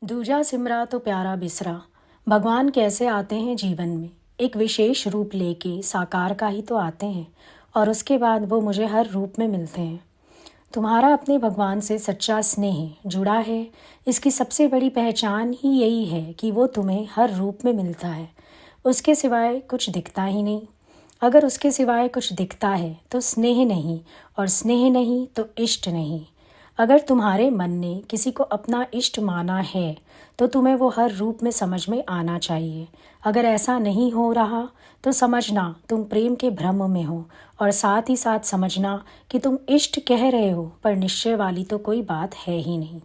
दूजा सिमरा तो प्यारा बिसरा। भगवान कैसे आते हैं जीवन में, एक विशेष रूप लेके साकार का ही तो आते हैं और उसके बाद वो मुझे हर रूप में मिलते हैं। तुम्हारा अपने भगवान से सच्चा स्नेह जुड़ा है। इसकी सबसे बड़ी पहचान ही यही है कि वो तुम्हें हर रूप में मिलता है, उसके सिवाय कुछ दिखता ही नहीं। अगर उसके सिवाय कुछ दिखता है तो स्नेह नहीं, और स्नेह नहीं तो इष्ट नहीं। अगर तुम्हारे मन ने किसी को अपना इष्ट माना है तो तुम्हें वो हर रूप में समझ में आना चाहिए। अगर ऐसा नहीं हो रहा तो समझना तुम प्रेम के भ्रम में हो, और साथ ही साथ समझना कि तुम इष्ट कह रहे हो पर निश्चय वाली तो कोई बात है ही नहीं।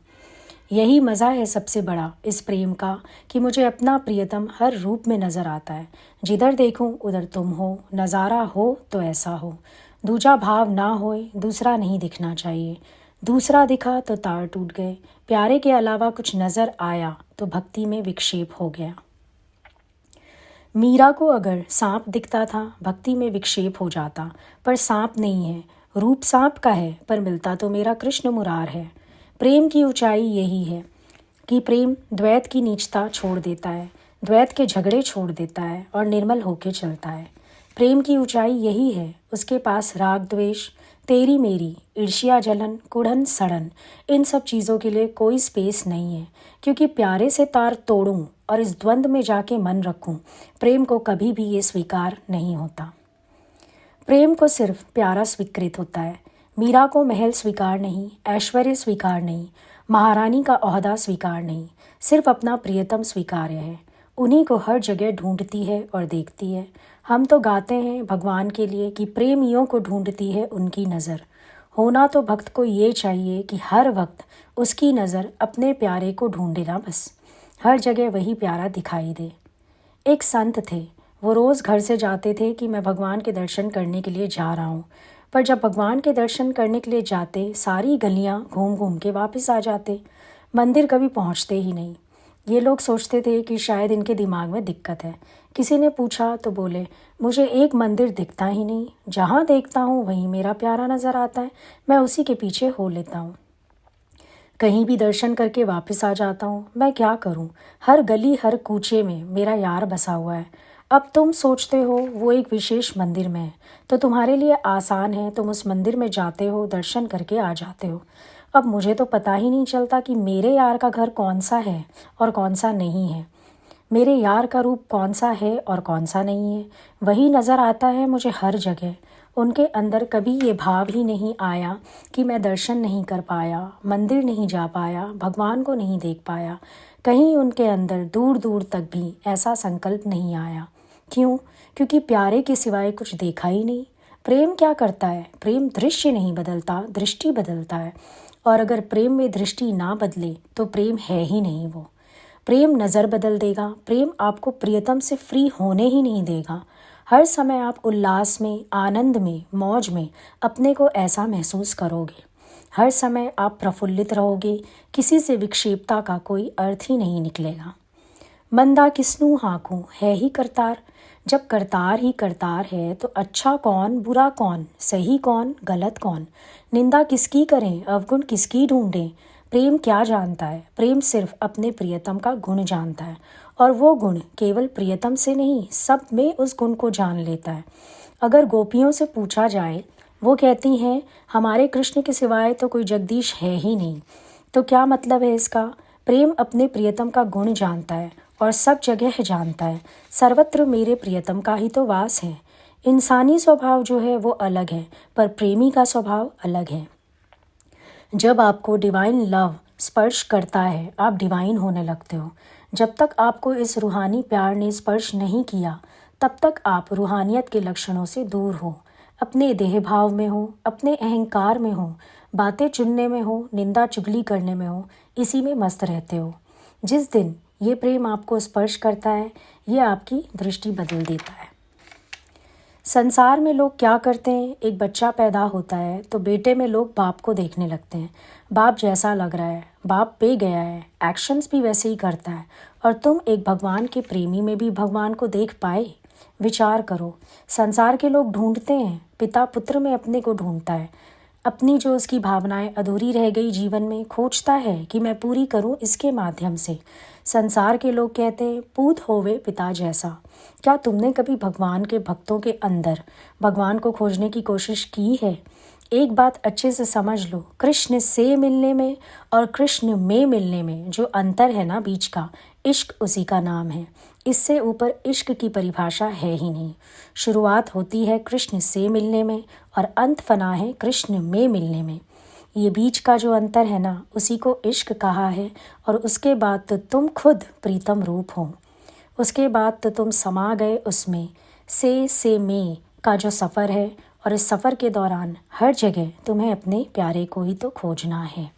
यही मज़ा है सबसे बड़ा इस प्रेम का कि मुझे अपना प्रियतम हर रूप में नज़र आता है। जिधर देखूं उधर तुम हो, नज़ारा हो तो ऐसा हो। दूजा भाव ना होए, दूसरा नहीं दिखना चाहिए। दूसरा दिखा तो तार टूट गए। प्यारे के अलावा कुछ नज़र आया तो भक्ति में विक्षेप हो गया। मीरा को अगर सांप दिखता था भक्ति में विक्षेप हो जाता, पर सांप नहीं है, रूप सांप का है, पर मिलता तो मेरा कृष्ण मुरार है। प्रेम की ऊंचाई यही है कि प्रेम द्वैत की नीचता छोड़ देता है, द्वैत के झगड़े छोड़ देता है और निर्मल होके चलता है। प्रेम की ऊंचाई यही है, उसके पास राग द्वेष, तेरी मेरी, ईर्ष्या जलन, कुढ़न सड़न, इन सब चीज़ों के लिए कोई स्पेस नहीं है। क्योंकि प्यारे से तार तोड़ूं और इस द्वंद्व में जाके मन रखूं, प्रेम को कभी भी ये स्वीकार नहीं होता। प्रेम को सिर्फ प्यारा स्वीकृत होता है। मीरा को महल स्वीकार नहीं, ऐश्वर्य स्वीकार नहीं, महारानी का ओहदा स्वीकार नहीं, सिर्फ अपना प्रियतम स्वीकार्य है। उन्हीं को हर जगह ढूंढती है और देखती है। हम तो गाते हैं भगवान के लिए कि प्रेमियों को ढूंढती है उनकी नज़र। होना तो भक्त को ये चाहिए कि हर वक्त उसकी नज़र अपने प्यारे को ढूंढे ना, बस हर जगह वही प्यारा दिखाई दे। एक संत थे, वो रोज़ घर से जाते थे कि मैं भगवान के दर्शन करने के लिए जा रहा हूँ, पर जब भगवान के दर्शन करने के लिए जाते सारी गलियाँ घूम घूम के वापस आ जाते, मंदिर कभी पहुँचते ही नहीं। ये लोग सोचते थे कि शायद इनके दिमाग में दिक्कत है। किसी ने पूछा तो बोले, मुझे एक मंदिर दिखता ही नहीं, जहाँ देखता हूँ वहीं मेरा प्यारा नज़र आता है, मैं उसी के पीछे हो लेता हूँ। कहीं भी दर्शन करके वापस आ जाता हूँ, मैं क्या करूँ, हर गली हर कूचे में मेरा यार बसा हुआ है। अब तुम सोचते हो वो एक विशेष मंदिर में है तो तुम्हारे लिए आसान है, तुम उस मंदिर में जाते हो, दर्शन करके आ जाते हो। अब मुझे तो पता ही नहीं चलता कि मेरे यार का घर कौन सा है और कौन सा नहीं है, मेरे यार का रूप कौन सा है और कौन सा नहीं है। वही नज़र आता है मुझे हर जगह। उनके अंदर कभी ये भाव ही नहीं आया कि मैं दर्शन नहीं कर पाया, मंदिर नहीं जा पाया, भगवान को नहीं देख पाया। कहीं उनके अंदर दूर दूर तक भी ऐसा संकल्प नहीं आया। क्यों? क्योंकि प्यारे के सिवाय कुछ देखा ही नहीं। प्रेम क्या करता है? प्रेम दृश्य नहीं बदलता, दृष्टि बदलता है। और अगर प्रेम में दृष्टि ना बदले तो प्रेम है ही नहीं वो। प्रेम नज़र बदल देगा। प्रेम आपको प्रियतम से फ्री होने ही नहीं देगा। हर समय आप उल्लास में, आनंद में, मौज में अपने को ऐसा महसूस करोगे। हर समय आप प्रफुल्लित रहोगे। किसी से विक्षेपता का कोई अर्थ ही नहीं निकलेगा। मंदा किसनू हाँकूं है ही करतार। जब करतार ही करतार है तो अच्छा कौन, बुरा कौन, सही कौन, गलत कौन, निंदा किसकी करें, अवगुण किसकी ढूंढें। प्रेम क्या जानता है? प्रेम सिर्फ अपने प्रियतम का गुण जानता है, और वो गुण केवल प्रियतम से नहीं, सब में उस गुण को जान लेता है। अगर गोपियों से पूछा जाए, वो कहती हैं हमारे कृष्ण के सिवाय तो कोई जगदीश है ही नहीं। तो क्या मतलब है इसका? प्रेम अपने प्रियतम का गुण जानता है और सब जगह जानता है। सर्वत्र मेरे प्रियतम का ही तो वास है। इंसानी स्वभाव जो है वो अलग है, पर प्रेमी का स्वभाव अलग है। जब आपको डिवाइन लव स्पर्श करता है आप डिवाइन होने लगते हो। जब तक आपको इस रूहानी प्यार ने स्पर्श नहीं किया तब तक आप रूहानियत के लक्षणों से दूर हो, अपने देह भाव में हो, अपने अहंकार में हो, बातें चुनने में हो, निंदा चुगली करने में हो, इसी में मस्त रहते हो। जिस दिन ये प्रेम आपको स्पर्श करता है ये आपकी दृष्टि बदल देता है। संसार में लोग क्या करते हैं, एक बच्चा पैदा होता है तो बेटे में लोग बाप को देखने लगते हैं। बाप जैसा लग रहा है, बाप पे गया है, एक्शंस भी वैसे ही करता है। और तुम एक भगवान के प्रेमी में भी भगवान को देख पाए? विचार करो। संसार के लोग ढूंढते हैं, पिता पुत्र में अपने को ढूंढता है। अपनी जो उसकी भावनाएं अधूरी रह गई जीवन में खोजता है कि मैं पूरी करूं इसके माध्यम से। संसार के लोग कहते हैं पूत होवे पिता जैसा। क्या तुमने कभी भगवान के भक्तों के अंदर भगवान को खोजने की कोशिश की है? एक बात अच्छे से समझ लो, कृष्ण से मिलने में और कृष्ण में मिलने में जो अंतर है ना बीच का, इश्क उसी का नाम है। इससे ऊपर इश्क की परिभाषा है ही नहीं। शुरुआत होती है कृष्ण से मिलने में और अंत फना है कृष्ण में मिलने में। ये बीच का जो अंतर है ना, उसी को इश्क कहा है। और उसके बाद तो तुम खुद प्रीतम रूप हो। उसके बाद तो तुम समा गए उसमें। से में का जो सफ़र है, और इस सफ़र के दौरान हर जगह तुम्हें अपने प्यारे को ही तो खोजना है।